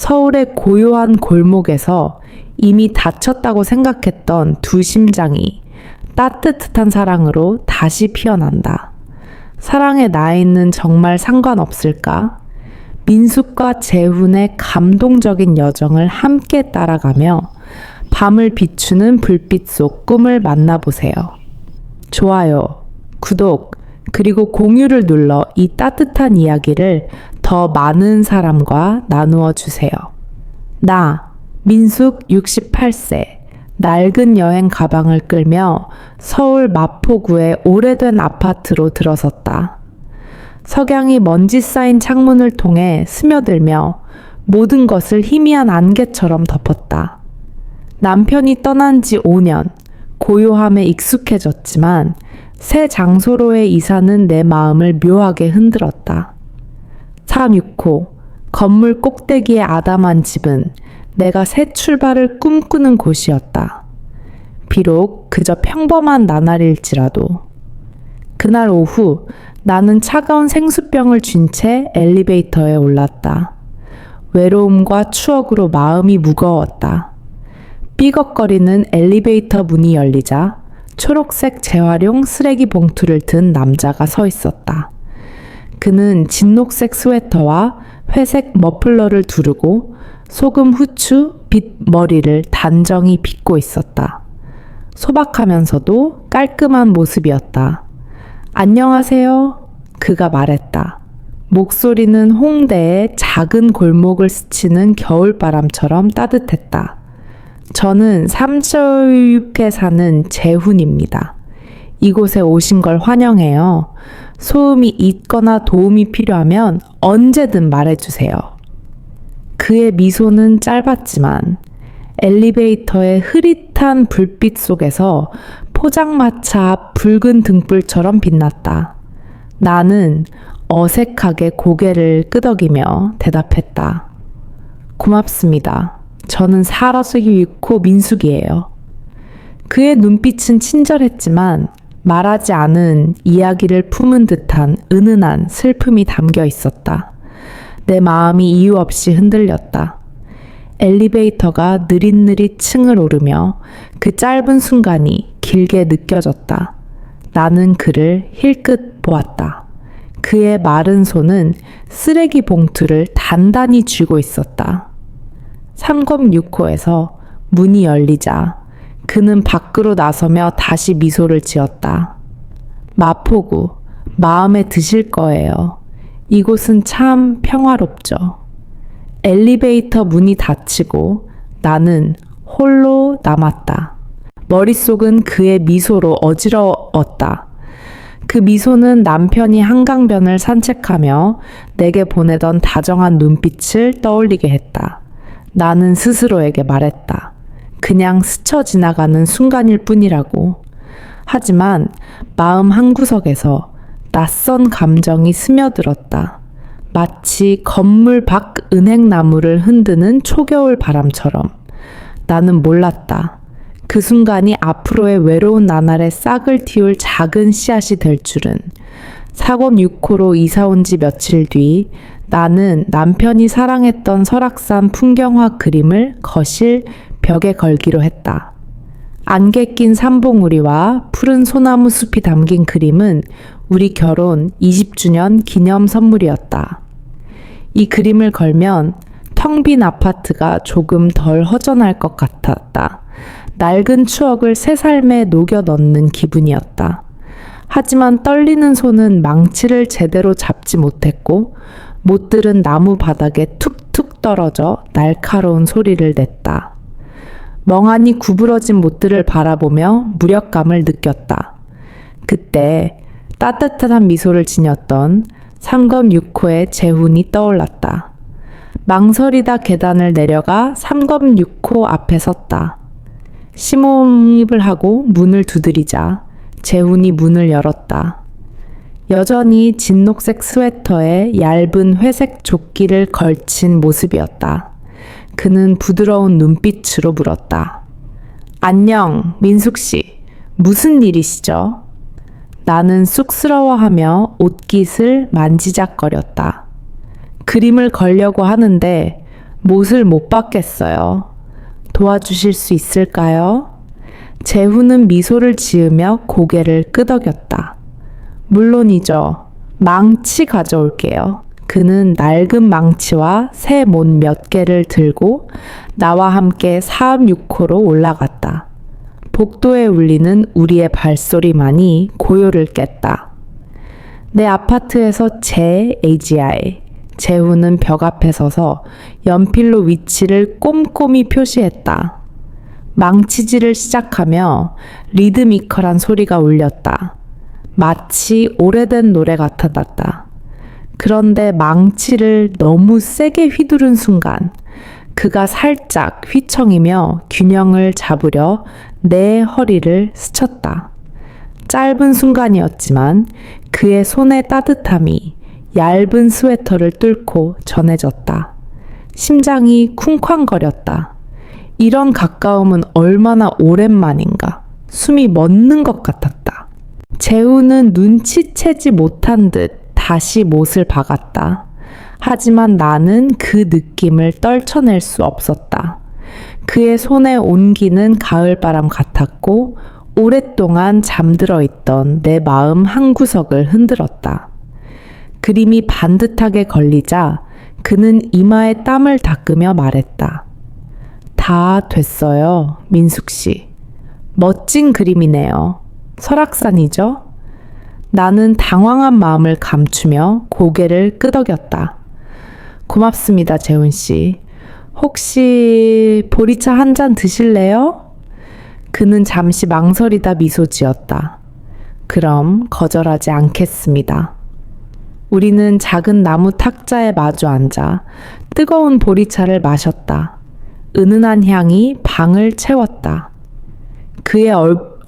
서울의 고요한 골목에서 이미 다쳤다고 생각했던 두 심장이 따뜻한 사랑으로 다시 피어난다. 사랑의 나이는 정말 상관없을까? 민숙과 재훈의 감동적인 여정을 함께 따라가며 밤을 비추는 불빛 속 꿈을 만나보세요. 좋아요, 구독, 그리고 공유를 눌러 이 따뜻한 이야기를 더 많은 사람과 나누어 주세요. 나, 민숙 68세, 낡은 여행 가방을 끌며 서울 마포구의 오래된 아파트로 들어섰다. 석양이 먼지 쌓인 창문을 통해 스며들며 모든 것을 희미한 안개처럼 덮었다. 남편이 떠난 지 5년, 고요함에 익숙해졌지만 새 장소로의 이사는 내 마음을 묘하게 흔들었다. 369, 건물 꼭대기에 아담한 집은 내가 새 출발을 꿈꾸는 곳이었다. 비록 그저 평범한 나날일지라도. 그날 오후 나는 차가운 생수병을 쥔 채 엘리베이터에 올랐다. 외로움과 추억으로 마음이 무거웠다. 삐걱거리는 엘리베이터 문이 열리자 초록색 재활용 쓰레기 봉투를 든 남자가 서 있었다. 그는 진녹색 스웨터와 회색 머플러를 두르고 소금 후추 빗 머리를 단정히 빗고 있었다. 소박하면서도 깔끔한 모습이었다. 안녕하세요. 그가 말했다. 목소리는 홍대의 작은 골목을 스치는 겨울바람처럼 따뜻했다. 저는 삼서육에 사는 재훈입니다. 이곳에 오신 걸 환영해요. 소음이 있거나 도움이 필요하면 언제든 말해주세요. 그의 미소는 짧았지만 엘리베이터의 흐릿한 불빛 속에서 포장마차 앞 붉은 등불처럼 빛났다. 나는 어색하게 고개를 끄덕이며 대답했다. 고맙습니다. 저는 살아서기 위코 민숙이에요. 그의 눈빛은 친절했지만 말하지 않은 이야기를 품은 듯한 은은한 슬픔이 담겨 있었다. 내 마음이 이유 없이 흔들렸다. 엘리베이터가 느릿느릿 층을 오르며 그 짧은 순간이 길게 느껴졌다. 나는 그를 힐끗 보았다. 그의 마른 손은 쓰레기 봉투를 단단히 쥐고 있었다. 3069에서 문이 열리자 그는 밖으로 나서며 다시 미소를 지었다. 마포구, 마음에 드실 거예요. 이곳은 참 평화롭죠. 엘리베이터 문이 닫히고 나는 홀로 남았다. 머릿속은 그의 미소로 어지러웠다. 그 미소는 남편이 한강변을 산책하며 내게 보내던 다정한 눈빛을 떠올리게 했다. 나는 스스로에게 말했다. 그냥 스쳐 지나가는 순간일 뿐이라고. 하지만 마음 한구석에서 낯선 감정이 스며들었다. 마치 건물 밖 은행나무를 흔드는 초겨울 바람처럼. 나는 몰랐다. 그 순간이 앞으로의 외로운 나날에 싹을 틔울 작은 씨앗이 될 줄은. 4069로 이사 온 지 며칠 뒤 나는 남편이 사랑했던 설악산 풍경화 그림을 거실 벽에 걸기로 했다. 안개 낀 삼봉우리와 푸른 소나무 숲이 담긴 그림은 우리 결혼 20주년 기념 선물이었다. 이 그림을 걸면 텅 빈 아파트가 조금 덜 허전할 것 같았다. 낡은 추억을 새 삶에 녹여 넣는 기분이었다. 하지만 떨리는 손은 망치를 제대로 잡지 못했고 못들은 나무 바닥에 툭툭 떨어져 날카로운 소리를 냈다. 멍하니 구부러진 못들을 바라보며 무력감을 느꼈다. 그때 따뜻한 미소를 지녔던 3069의 재훈이 떠올랐다. 망설이다 계단을 내려가 3069 앞에 섰다. 심호흡을 하고 문을 두드리자 재훈이 문을 열었다. 여전히 진녹색 스웨터에 얇은 회색 조끼를 걸친 모습이었다. 그는 부드러운 눈빛으로 물었다. 안녕, 민숙씨. 무슨 일이시죠? 나는 쑥스러워하며 옷깃을 만지작거렸다. 그림을 걸려고 하는데 못을 못 받겠어요. 도와주실 수 있을까요? 재훈은 미소를 지으며 고개를 끄덕였다. 물론이죠. 망치 가져올게요. 그는 낡은 망치와 새 못 몇 개를 들고 나와 함께 406호로 올라갔다. 복도에 울리는 우리의 발소리만이 고요를 깼다. 내 아파트에서 AGI. 재훈은 벽 앞에 서서 연필로 위치를 꼼꼼히 표시했다. 망치질을 시작하며 리드미컬한 소리가 울렸다. 마치 오래된 노래 같았다. 그런데 망치를 너무 세게 휘두른 순간 그가 살짝 휘청이며 균형을 잡으려 내 허리를 스쳤다. 짧은 순간이었지만 그의 손의 따뜻함이 얇은 스웨터를 뚫고 전해졌다. 심장이 쿵쾅거렸다. 이런 가까움은 얼마나 오랜만인가. 숨이 멎는 것 같았다. 재훈은 눈치채지 못한 듯 다시 못을 박았다. 하지만 나는 그 느낌을 떨쳐낼 수 없었다. 그의 손의 온기는 가을바람 같았고 오랫동안 잠들어 있던 내 마음 한구석을 흔들었다. 그림이 반듯하게 걸리자 그는 이마에 땀을 닦으며 말했다. 다 됐어요, 민숙 씨. 멋진 그림이네요. 설악산이죠? 나는 당황한 마음을 감추며 고개를 끄덕였다. 고맙습니다, 재훈 씨. 혹시 보리차 한 잔 드실래요? 그는 잠시 망설이다 미소 지었다. 그럼 거절하지 않겠습니다. 우리는 작은 나무 탁자에 마주 앉아 뜨거운 보리차를 마셨다. 은은한 향이 방을 채웠다. 그의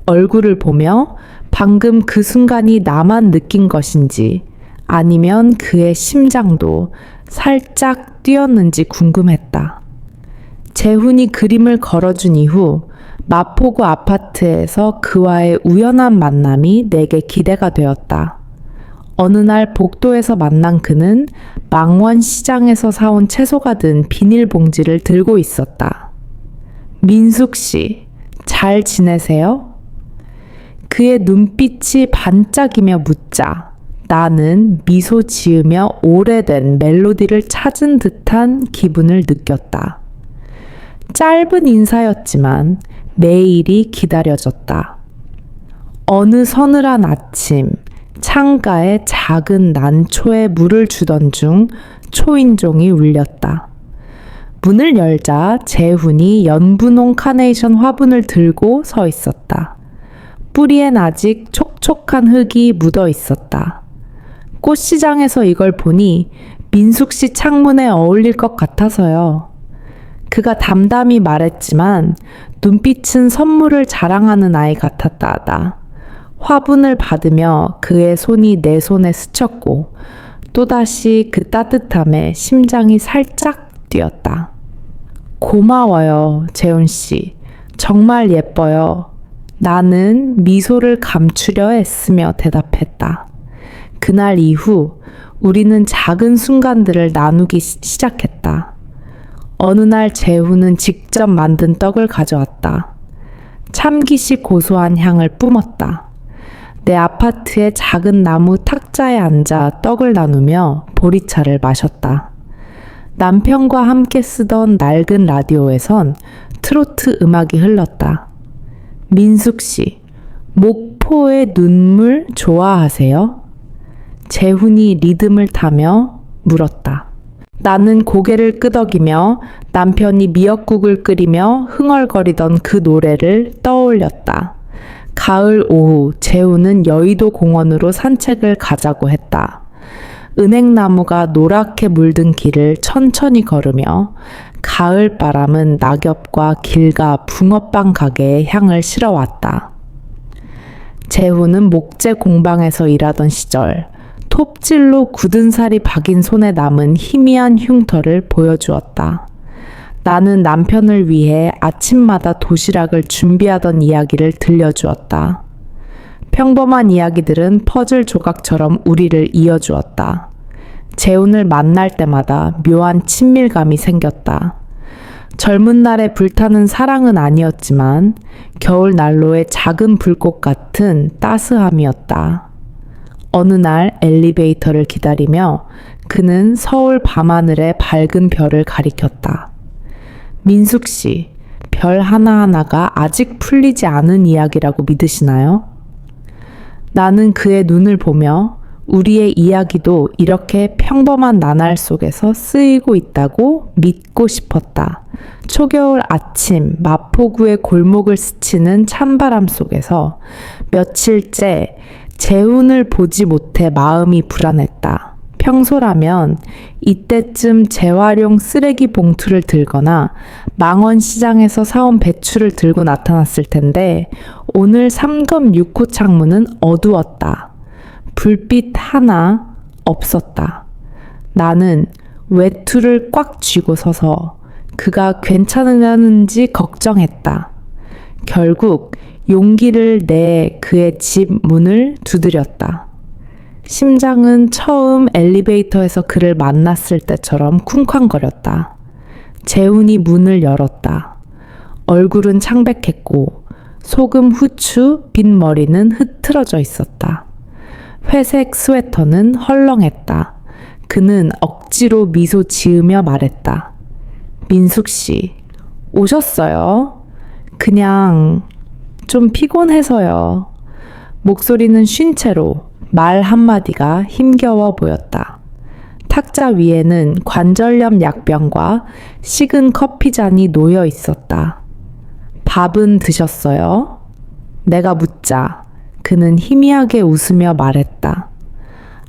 얼굴을 보며 방금 그 순간이 나만 느낀 것인지 아니면 그의 심장도 살짝 뛰었는지 궁금했다. 재훈이 그림을 걸어준 이후 마포구 아파트에서 그와의 우연한 만남이 내게 기대가 되었다. 어느 날 복도에서 만난 그는 망원시장에서 사온 채소가 든 비닐봉지를 들고 있었다. 민숙 씨, 잘 지내세요? 그의 눈빛이 반짝이며 묻자 나는 미소 지으며 오래된 멜로디를 찾은 듯한 기분을 느꼈다. 짧은 인사였지만 매일이 기다려졌다. 어느 서늘한 아침 창가에 작은 난초에 물을 주던 중 초인종이 울렸다. 문을 열자 재훈이 연분홍 카네이션 화분을 들고 서 있었다. 뿌리엔 아직 촉촉한 흙이 묻어 있었다. 꽃시장에서 이걸 보니 민숙 씨 창문에 어울릴 것 같아서요. 그가 담담히 말했지만 눈빛은 선물을 자랑하는 아이 같았다. 화분을 받으며 그의 손이 내 손에 스쳤고 또다시 그 따뜻함에 심장이 살짝 뛰었다. 고마워요, 재훈 씨. 정말 예뻐요. 나는 미소를 감추려 애쓰며 대답했다. 그날 이후 우리는 작은 순간들을 나누기 시작했다. 어느 날 재훈은 직접 만든 떡을 가져왔다. 참기시 고소한 향을 뿜었다. 내 아파트의 작은 나무 탁자에 앉아 떡을 나누며 보리차를 마셨다. 남편과 함께 쓰던 낡은 라디오에선 트로트 음악이 흘렀다. 민숙 씨, 목포의 눈물 좋아하세요? 재훈이 리듬을 타며 물었다. 나는 고개를 끄덕이며 남편이 미역국을 끓이며 흥얼거리던 그 노래를 떠올렸다. 가을 오후 재훈은 여의도 공원으로 산책을 가자고 했다. 은행나무가 노랗게 물든 길을 천천히 걸으며 가을 바람은 낙엽과 길가 붕어빵 가게의 향을 실어왔다. 재훈은 목재 공방에서 일하던 시절 톱질로 굳은 살이 박인 손에 남은 희미한 흉터를 보여주었다. 나는 남편을 위해 아침마다 도시락을 준비하던 이야기를 들려주었다. 평범한 이야기들은 퍼즐 조각처럼 우리를 이어주었다. 재훈을 만날 때마다 묘한 친밀감이 생겼다. 젊은 날에 불타는 사랑은 아니었지만 겨울 난로의 작은 불꽃 같은 따스함이었다. 어느 날 엘리베이터를 기다리며 그는 서울 밤하늘의 밝은 별을 가리켰다. 민숙 씨, 별 하나하나가 아직 풀리지 않은 이야기라고 믿으시나요? 나는 그의 눈을 보며 우리의 이야기도 이렇게 평범한 나날 속에서 쓰이고 있다고 믿고 싶었다. 초겨울 아침 마포구의 골목을 스치는 찬바람 속에서 며칠째 재훈을 보지 못해 마음이 불안했다. 평소라면 이때쯤 재활용 쓰레기 봉투를 들거나 망원시장에서 사온 배추를 들고 나타났을 텐데 오늘 3검 6호 창문은 어두웠다. 불빛 하나 없었다. 나는 외투를 꽉 쥐고 서서 그가 괜찮으려는지 걱정했다. 결국 용기를 내 그의 집 문을 두드렸다. 심장은 처음 엘리베이터에서 그를 만났을 때처럼 쿵쾅거렸다. 재훈이 문을 열었다. 얼굴은 창백했고 소금 후추 빈 머리는 흐트러져 있었다. 회색 스웨터는 헐렁했다. 그는 억지로 미소 지으며 말했다. 민숙 씨, 오셨어요? 그냥 좀 피곤해서요. 목소리는 쉰 채로 말 한마디가 힘겨워 보였다. 탁자 위에는 관절염 약병과 식은 커피잔이 놓여 있었다. 밥은 드셨어요? 내가 묻자 그는 희미하게 웃으며 말했다.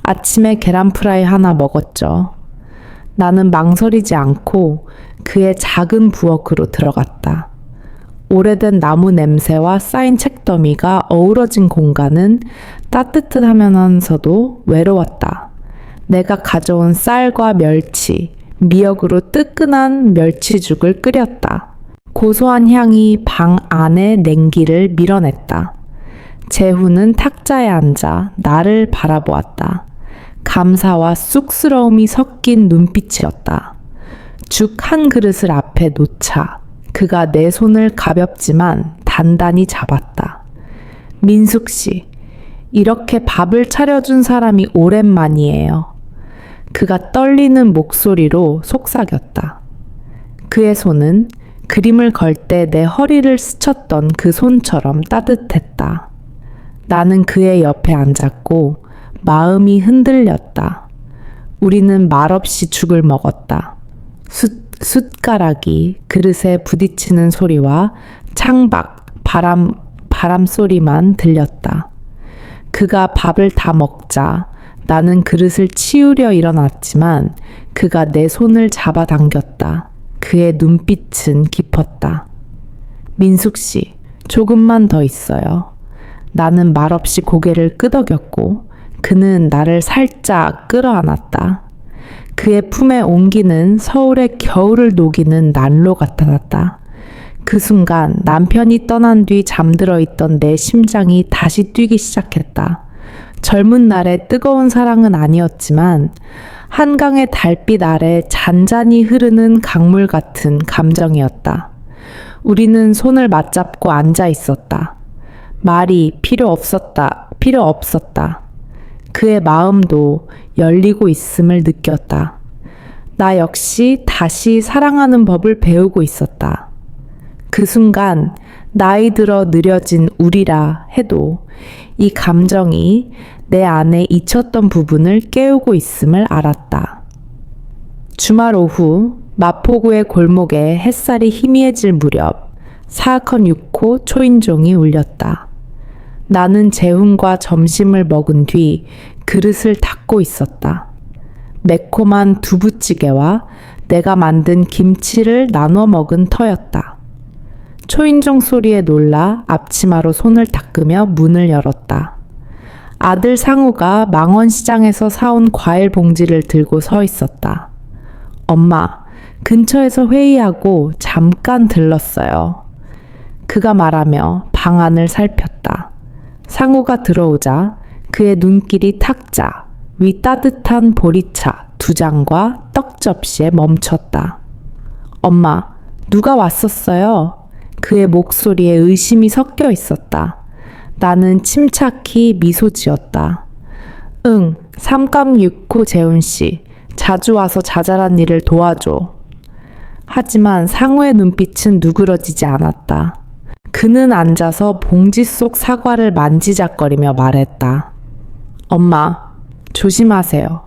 아침에 계란 프라이 하나 먹었죠. 나는 망설이지 않고 그의 작은 부엌으로 들어갔다. 오래된 나무 냄새와 쌓인 책더미가 어우러진 공간은 따뜻하면서도 외로웠다. 내가 가져온 쌀과 멸치, 미역으로 뜨끈한 멸치죽을 끓였다. 고소한 향이 방 안의 냉기를 밀어냈다. 재훈은 탁자에 앉아 나를 바라보았다. 감사와 쑥스러움이 섞인 눈빛이었다. 죽 한 그릇을 앞에 놓자 그가 내 손을 가볍지만 단단히 잡았다. 민숙 씨, 이렇게 밥을 차려준 사람이 오랜만이에요. 그가 떨리는 목소리로 속삭였다. 그의 손은 그림을 걸 때 내 허리를 스쳤던 그 손처럼 따뜻했다. 나는 그의 옆에 앉았고 마음이 흔들렸다. 우리는 말없이 죽을 먹었다. 숟가락이 그릇에 부딪히는 소리와 창밖 바람 소리만 들렸다. 그가 밥을 다 먹자 나는 그릇을 치우려 일어났지만 그가 내 손을 잡아당겼다. 그의 눈빛은 깊었다. 민숙 씨, 조금만 더 있어요. 나는 말없이 고개를 끄덕였고 그는 나를 살짝 끌어안았다. 그의 품에 온기는 서울의 겨울을 녹이는 난로 같았다. 그 순간 남편이 떠난 뒤 잠들어 있던 내 심장이 다시 뛰기 시작했다. 젊은 날의 뜨거운 사랑은 아니었지만 한강의 달빛 아래 잔잔히 흐르는 강물 같은 감정이었다. 우리는 손을 맞잡고 앉아 있었다. 말이 필요 없었다. 그의 마음도 열리고 있음을 느꼈다. 나 역시 다시 사랑하는 법을 배우고 있었다. 그 순간 나이 들어 느려진 우리라 해도 이 감정이 내 안에 잊혔던 부분을 깨우고 있음을 알았다. 주말 오후 마포구의 골목에 햇살이 희미해질 무렵 사악헌 6호 초인종이 울렸다. 나는 재훈과 점심을 먹은 뒤 그릇을 닦고 있었다. 매콤한 두부찌개와 내가 만든 김치를 나눠 먹은 터였다. 초인종 소리에 놀라 앞치마로 손을 닦으며 문을 열었다. 아들 상우가 망원시장에서 사온 과일 봉지를 들고 서 있었다. 엄마, 근처에서 회의하고 잠깐 들렀어요. 그가 말하며 방 안을 살폈다. 상우가 들어오자 그의 눈길이 탁자, 위 따뜻한 보리차 2장과 떡 접시에 멈췄다. 엄마, 누가 왔었어요? 그의 목소리에 의심이 섞여 있었다. 나는 침착히 미소 지었다. 응, 삼감 6호 재훈씨. 자주 와서 자잘한 일을 도와줘. 하지만 상우의 눈빛은 누그러지지 않았다. 그는 앉아서 봉지 속 사과를 만지작거리며 말했다. 엄마, 조심하세요.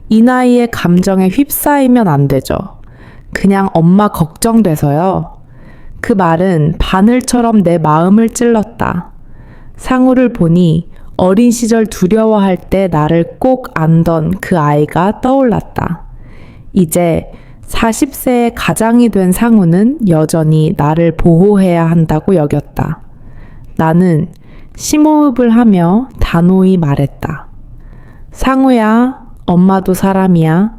이 나이에 감정에 휩싸이면 안 되죠. 그냥 엄마 걱정돼서요. 그 말은 바늘처럼 내 마음을 찔렀다. 상우를 보니 어린 시절 두려워할 때 나를 꼭 안던 그 아이가 떠올랐다. 이제 40세의 가장이 된 상우는 여전히 나를 보호해야 한다고 여겼다. 나는 심호흡을 하며 단호히 말했다. 상우야, 엄마도 사람이야.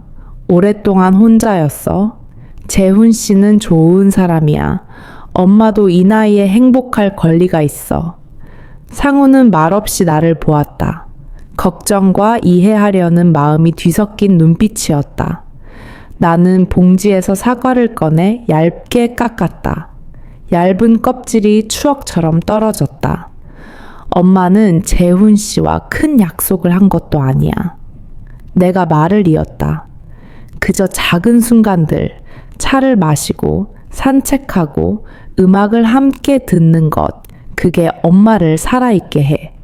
오랫동안 혼자였어. 재훈 씨는 좋은 사람이야. 엄마도 이 나이에 행복할 권리가 있어. 상우는 말없이 나를 보았다. 걱정과 이해하려는 마음이 뒤섞인 눈빛이었다. 나는 봉지에서 사과를 꺼내 얇게 깎았다. 얇은 껍질이 추억처럼 떨어졌다. 엄마는 재훈 씨와 큰 약속을 한 것도 아니야. 내가 말을 이었다. 그저 작은 순간들, 차를 마시고 산책하고 음악을 함께 듣는 것, 그게 엄마를 살아있게 해.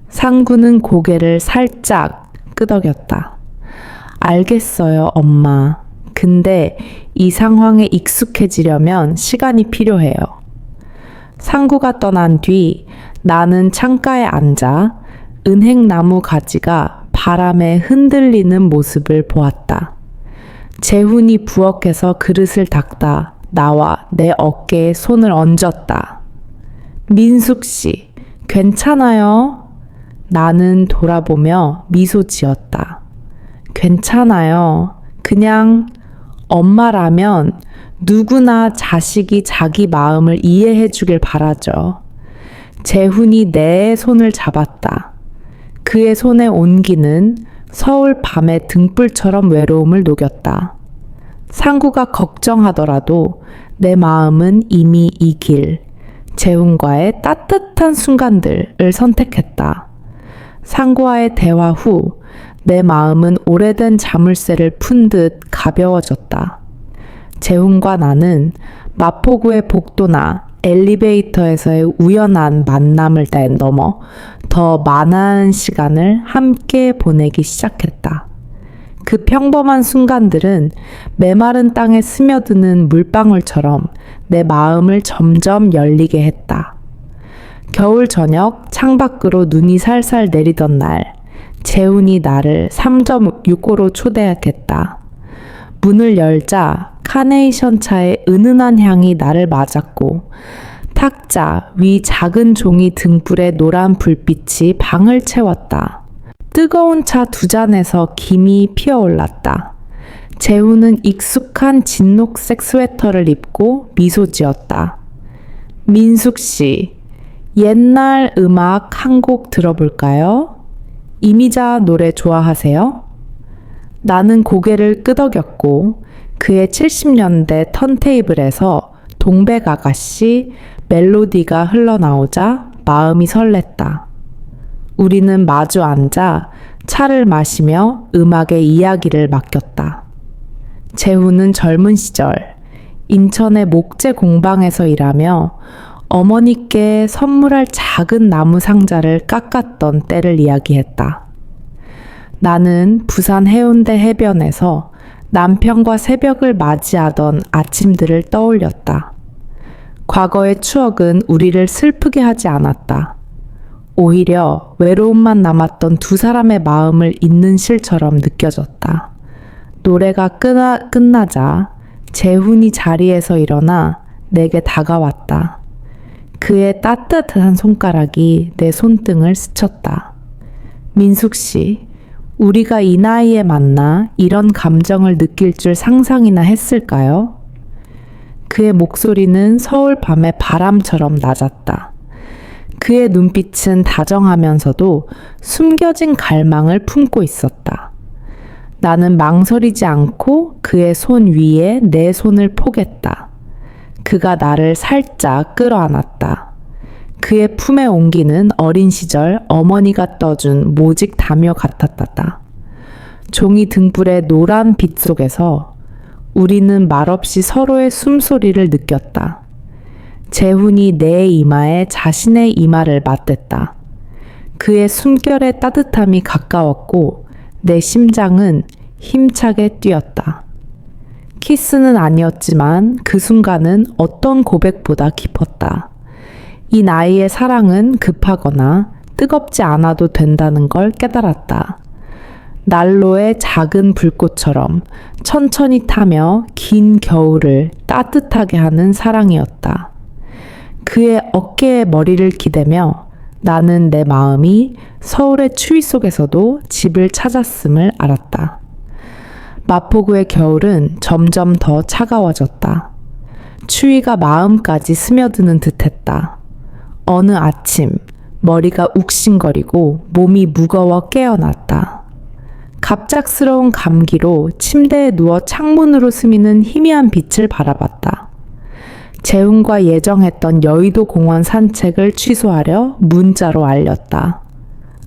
상구는 고개를 살짝 끄덕였다. 알겠어요, 엄마. 근데 이 상황에 익숙해지려면 시간이 필요해요. 상구가 떠난 뒤 나는 창가에 앉아 은행나무 가지가 바람에 흔들리는 모습을 보았다. 재훈이 부엌에서 그릇을 닦다 나와 내 어깨에 손을 얹었다. 민숙 씨, 괜찮아요? 나는 돌아보며 미소 지었다. 괜찮아요. 그냥 엄마라면 누구나 자식이 자기 마음을 이해해 주길 바라죠. 재훈이 내 손을 잡았다. 그의 손의 온기는 서울 밤의 등불처럼 외로움을 녹였다. 상구가 걱정하더라도 내 마음은 이미 이 길, 재훈과의 따뜻한 순간들을 선택했다. 상구와의 대화 후 내 마음은 오래된 자물쇠를 푼 듯 가벼워졌다. 재훈과 나는 마포구의 복도나 엘리베이터에서의 우연한 만남을 넘어 더 많은 시간을 함께 보내기 시작했다. 그 평범한 순간들은 메마른 땅에 스며드는 물방울처럼 내 마음을 점점 열리게 했다. 겨울 저녁 창밖으로 눈이 살살 내리던 날, 재훈이 나를 3.65로 초대했다. 문을 열자 카네이션 차의 은은한 향이 나를 맞았고 탁자 위 작은 종이 등불의 노란 불빛이 방을 채웠다. 뜨거운 차 2잔에서 김이 피어올랐다. 재훈은 익숙한 진녹색 스웨터를 입고 미소 지었다. 민숙 씨, 옛날 음악 한 곡 들어볼까요? 이미자 노래 좋아하세요? 나는 고개를 끄덕였고 그의 70년대 턴테이블에서 동백 아가씨 멜로디가 흘러나오자 마음이 설렜다. 우리는 마주 앉아 차를 마시며 음악의 이야기를 맡겼다. 재훈은 젊은 시절 인천의 목재 공방에서 일하며 어머니께 선물할 작은 나무 상자를 깎았던 때를 이야기했다. 나는 부산 해운대 해변에서 남편과 새벽을 맞이하던 아침들을 떠올렸다. 과거의 추억은 우리를 슬프게 하지 않았다. 오히려 외로움만 남았던 두 사람의 마음을 잇는 실처럼 느껴졌다. 노래가 끝나자 재훈이 자리에서 일어나 내게 다가왔다. 그의 따뜻한 손가락이 내 손등을 스쳤다. 민숙 씨, 우리가 이 나이에 만나 이런 감정을 느낄 줄 상상이나 했을까요? 그의 목소리는 서울 밤의 바람처럼 낮았다. 그의 눈빛은 다정하면서도 숨겨진 갈망을 품고 있었다. 나는 망설이지 않고 그의 손 위에 내 손을 포겠다. 그가 나를 살짝 끌어안았다. 그의 품에 옮기는 어린 시절 어머니가 떠준 모직 담요 같았다. 종이 등불의 노란 빛 속에서 우리는 말없이 서로의 숨소리를 느꼈다. 재훈이 내 이마에 자신의 이마를 맞댔다. 그의 숨결의 따뜻함이 가까웠고 내 심장은 힘차게 뛰었다. 키스는 아니었지만 그 순간은 어떤 고백보다 깊었다. 이 나이의 사랑은 급하거나 뜨겁지 않아도 된다는 걸 깨달았다. 난로의 작은 불꽃처럼 천천히 타며 긴 겨울을 따뜻하게 하는 사랑이었다. 그의 어깨에 머리를 기대며 나는 내 마음이 서울의 추위 속에서도 집을 찾았음을 알았다. 마포구의 겨울은 점점 더 차가워졌다. 추위가 마음까지 스며드는 듯했다. 어느 아침 머리가 욱신거리고 몸이 무거워 깨어났다. 갑작스러운 감기로 침대에 누워 창문으로 스미는 희미한 빛을 바라봤다. 재훈과 예정했던 여의도 공원 산책을 취소하려 문자로 알렸다.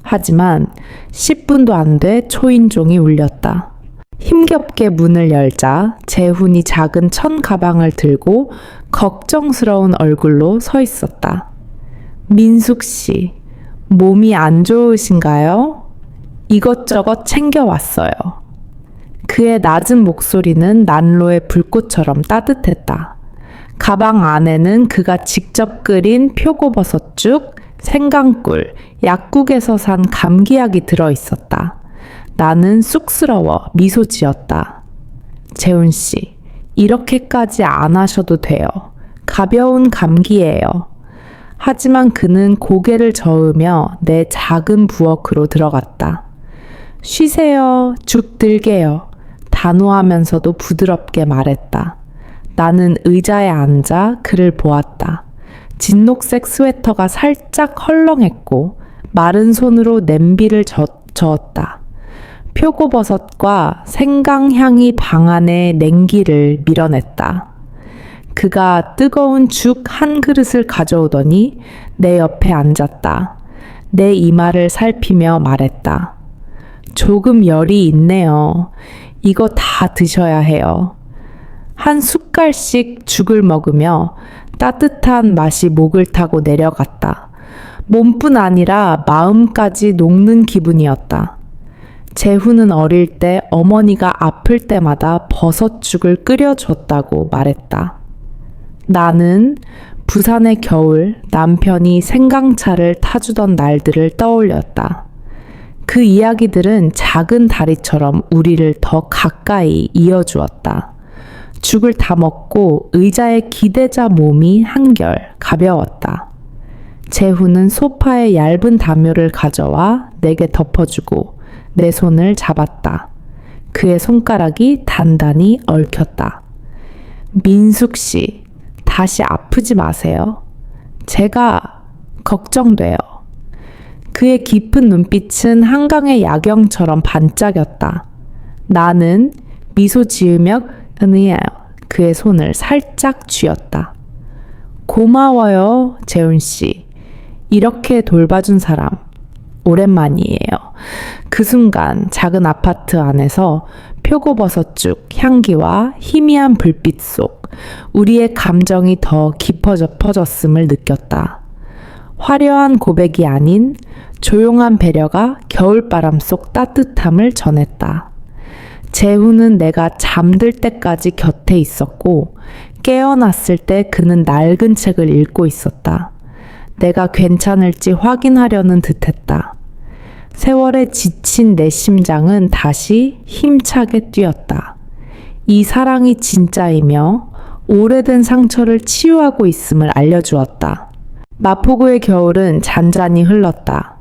하지만 10분도 안 돼 초인종이 울렸다. 힘겹게 문을 열자 재훈이 작은 천 가방을 들고 걱정스러운 얼굴로 서 있었다. 민숙 씨, 몸이 안 좋으신가요? 이것저것 챙겨왔어요. 그의 낮은 목소리는 난로의 불꽃처럼 따뜻했다. 가방 안에는 그가 직접 끓인 표고버섯죽, 생강꿀, 약국에서 산 감기약이 들어있었다. 나는 쑥스러워 미소 지었다. 재훈 씨, 이렇게까지 안 하셔도 돼요. 가벼운 감기예요. 하지만 그는 고개를 저으며 내 작은 부엌으로 들어갔다. 쉬세요. 죽 들게요. 단호하면서도 부드럽게 말했다. 나는 의자에 앉아 그를 보았다. 진녹색 스웨터가 살짝 헐렁했고 마른 손으로 냄비를 저었다. 표고버섯과 생강향이 방 안에 냉기를 밀어냈다. 그가 뜨거운 죽 한 그릇을 가져오더니 내 옆에 앉았다. 내 이마를 살피며 말했다. 조금 열이 있네요. 이거 다 드셔야 해요. 한 숟갈씩 죽을 먹으며 따뜻한 맛이 목을 타고 내려갔다. 몸뿐 아니라 마음까지 녹는 기분이었다. 재훈은 어릴 때 어머니가 아플 때마다 버섯죽을 끓여줬다고 말했다. 나는 부산의 겨울 남편이 생강차를 타주던 날들을 떠올렸다. 그 이야기들은 작은 다리처럼 우리를 더 가까이 이어주었다. 죽을 다 먹고 의자에 기대자 몸이 한결 가벼웠다. 재훈은 소파에 얇은 담요를 가져와 내게 덮어주고 내 손을 잡았다. 그의 손가락이 단단히 얽혔다. 민숙 씨, 다시 아프지 마세요. 제가 걱정돼요. 그의 깊은 눈빛은 한강의 야경처럼 반짝였다. 나는 미소 지으며 그의 손을 살짝 쥐었다. 고마워요, 재훈 씨. 이렇게 돌봐준 사람 오랜만이에요. 그 순간 작은 아파트 안에서 표고버섯죽 향기와 희미한 불빛 속 우리의 감정이 더 깊어졌음을 느꼈다. 화려한 고백이 아닌 조용한 배려가 겨울바람 속 따뜻함을 전했다. 재훈은 내가 잠들 때까지 곁에 있었고 깨어났을 때 그는 낡은 책을 읽고 있었다. 내가 괜찮을지 확인하려는 듯했다. 세월에 지친 내 심장은 다시 힘차게 뛰었다. 이 사랑이 진짜이며 오래된 상처를 치유하고 있음을 알려주었다. 마포구의 겨울은 잔잔히 흘렀다.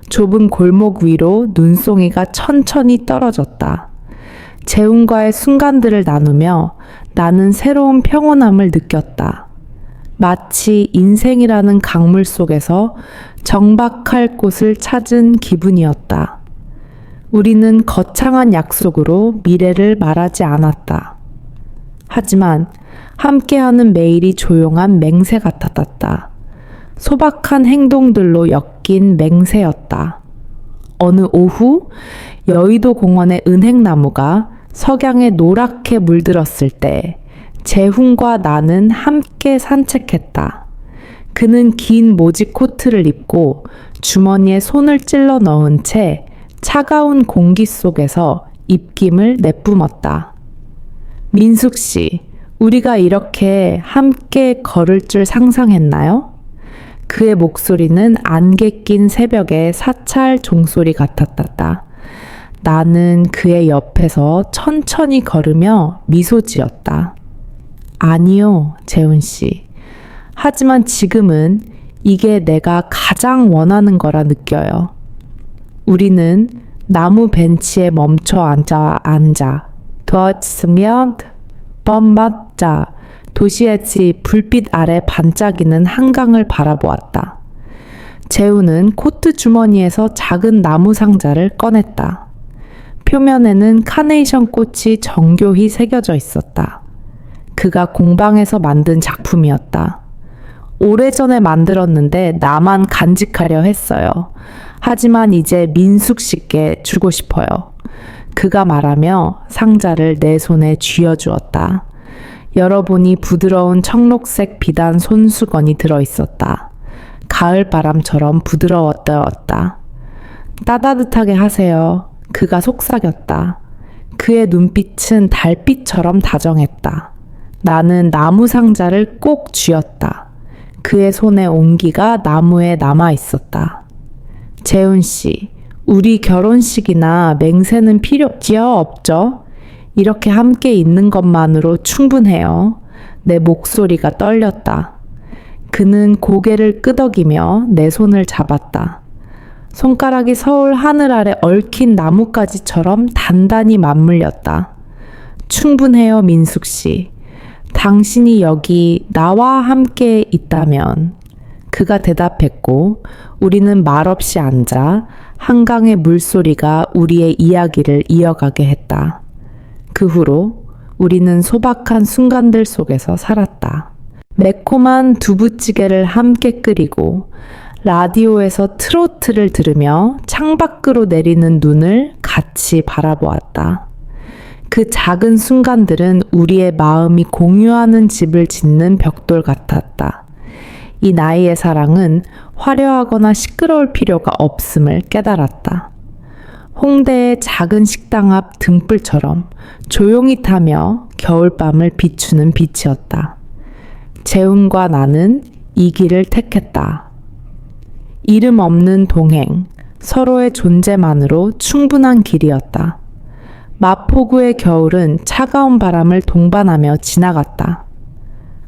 좁은 골목 위로 눈송이가 천천히 떨어졌다. 재훈과의 순간들을 나누며 나는 새로운 평온함을 느꼈다. 마치 인생이라는 강물 속에서 정박할 곳을 찾은 기분이었다. 우리는 거창한 약속으로 미래를 말하지 않았다. 하지만 함께하는 매일이 조용한 맹세 같았다. 소박한 행동들로 엮인 맹세였다. 어느 오후 여의도 공원의 은행나무가 석양에 노랗게 물들었을 때 재훈과 나는 함께 산책했다. 그는 긴 모직 코트를 입고 주머니에 손을 찔러 넣은 채 차가운 공기 속에서 입김을 내뿜었다. 민숙 씨, 우리가 이렇게 함께 걸을 줄 상상했나요? 그의 목소리는 안개 낀 새벽의 사찰 종소리 같았다. 나는 그의 옆에서 천천히 걸으며 미소 지었다. 아니요, 재훈 씨. 하지만 지금은 이게 내가 가장 원하는 거라 느껴요. 우리는 나무 벤치에 멈춰 앉아 도와주면 뻔맞자 도시의 집 불빛 아래 반짝이는 한강을 바라보았다. 재우는 코트 주머니에서 작은 나무 상자를 꺼냈다. 표면에는 카네이션 꽃이 정교히 새겨져 있었다. 그가 공방에서 만든 작품이었다. 오래전에 만들었는데 나만 간직하려 했어요. 하지만 이제 민숙 씨께 주고 싶어요. 그가 말하며 상자를 내 손에 쥐어주었다. 열어보니 부드러운 청록색 비단 손수건이 들어있었다. 가을 바람처럼 부드러웠다. 따뜻하게 하세요. 그가 속삭였다. 그의 눈빛은 달빛처럼 다정했다. 나는 나무 상자를 꼭 쥐었다. 그의 손의 온기가 나무에 남아 있었다. 재훈 씨, 우리 결혼식이나 맹세는 필요지요? 없죠? 이렇게 함께 있는 것만으로 충분해요. 내 목소리가 떨렸다. 그는 고개를 끄덕이며 내 손을 잡았다. 손가락이 서울 하늘 아래 얽힌 나뭇가지처럼 단단히 맞물렸다. 충분해요, 민숙 씨. 당신이 여기 나와 함께 있다면. 그가 대답했고 우리는 말없이 앉아 한강의 물소리가 우리의 이야기를 이어가게 했다. 그 후로 우리는 소박한 순간들 속에서 살았다. 매콤한 두부찌개를 함께 끓이고 라디오에서 트로트를 들으며 창밖으로 내리는 눈을 같이 바라보았다. 그 작은 순간들은 우리의 마음이 공유하는 집을 짓는 벽돌 같았다. 이 나이의 사랑은 화려하거나 시끄러울 필요가 없음을 깨달았다. 홍대의 작은 식당 앞 등불처럼 조용히 타며 겨울밤을 비추는 빛이었다. 재훈과 나는 이 길을 택했다. 이름 없는 동행, 서로의 존재만으로 충분한 길이었다. 마포구의 겨울은 차가운 바람을 동반하며 지나갔다.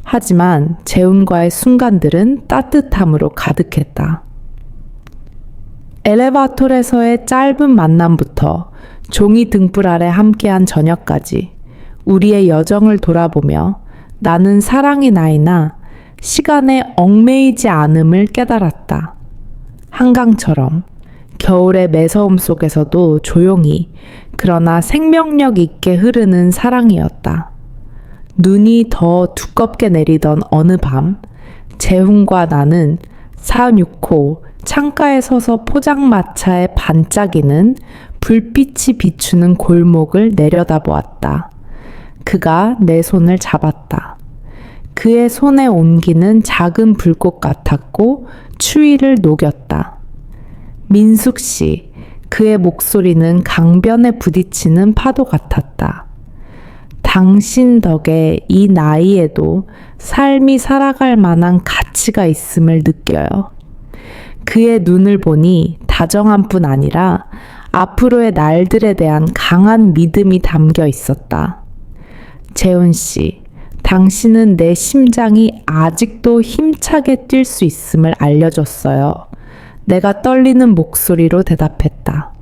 하지만 재훈과의 순간들은 따뜻함으로 가득했다. 엘레바토에서의 짧은 만남부터 종이 등불 아래 함께한 저녁까지 우리의 여정을 돌아보며 나는 사랑이 나이나 시간에 얽매이지 않음을 깨달았다. 한강처럼 겨울의 매서움 속에서도 조용히 그러나 생명력 있게 흐르는 사랑이었다. 눈이 더 두껍게 내리던 어느 밤, 재훈과 나는 4,6호 창가에 서서 포장마차에 반짝이는 불빛이 비추는 골목을 내려다보았다. 그가 내 손을 잡았다. 그의 손의 온기는 작은 불꽃 같았고 추위를 녹였다. 민숙 씨, 그의 목소리는 강변에 부딪히는 파도 같았다. 당신 덕에 이 나이에도 삶이 살아갈 만한 가치가 있음을 느껴요. 그의 눈을 보니 다정한 뿐 아니라 앞으로의 날들에 대한 강한 믿음이 담겨 있었다. 재훈 씨, 당신은 내 심장이 아직도 힘차게 뛸 수 있음을 알려줬어요. 내가 떨리는 목소리로 대답했다.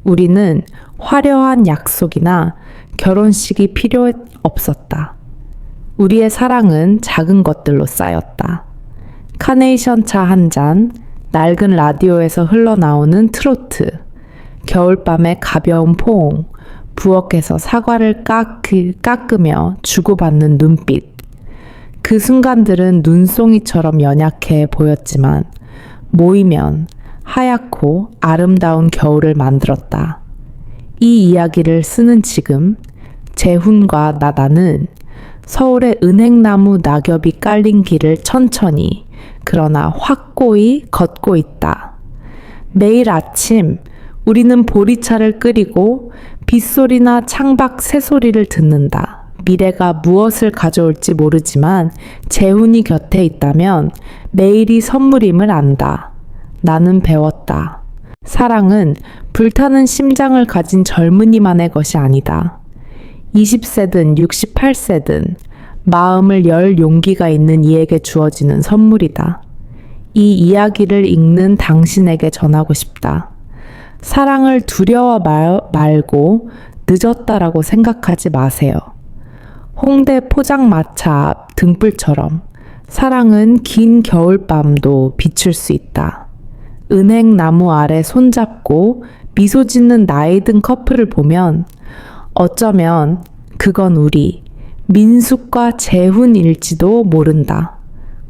우리는 화려한 약속이나 결혼식이 필요 없었다. 우리의 사랑은 작은 것들로 쌓였다. 카네이션 차 한 잔, 낡은 라디오에서 흘러나오는 트로트, 겨울밤의 가벼운 포옹, 부엌에서 사과를 깎으며 주고받는 눈빛. 그 순간들은 눈송이처럼 연약해 보였지만 모이면 하얗고 아름다운 겨울을 만들었다. 이 이야기를 쓰는 지금 재훈과 나는 서울의 은행나무 낙엽이 깔린 길을 천천히 그러나 확고히 걷고 있다. 매일 아침 우리는 보리차를 끓이고 빗소리나 창밖 새소리를 듣는다. 미래가 무엇을 가져올지 모르지만 재훈이 곁에 있다면 매일이 선물임을 안다. 나는 배웠다. 사랑은 불타는 심장을 가진 젊은이만의 것이 아니다. 20세든 68세든 마음을 열 용기가 있는 이에게 주어지는 선물이다. 이 이야기를 읽는 당신에게 전하고 싶다. 사랑을 두려워 말고 늦었다라고 생각하지 마세요. 홍대 포장마차 앞 등불처럼 사랑은 긴 겨울밤도 비출 수 있다. 은행나무 아래 손잡고 미소 짓는 나이 든 커플을 보면 어쩌면 그건 우리 민숙과 재훈일지도 모른다.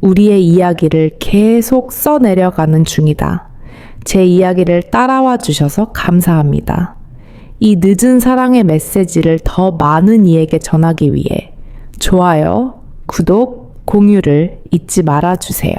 우리의 이야기를 계속 써내려가는 중이다. 제 이야기를 따라와 주셔서 감사합니다. 이 늦은 사랑의 메시지를 더 많은 이에게 전하기 위해 좋아요, 구독, 공유를 잊지 말아 주세요.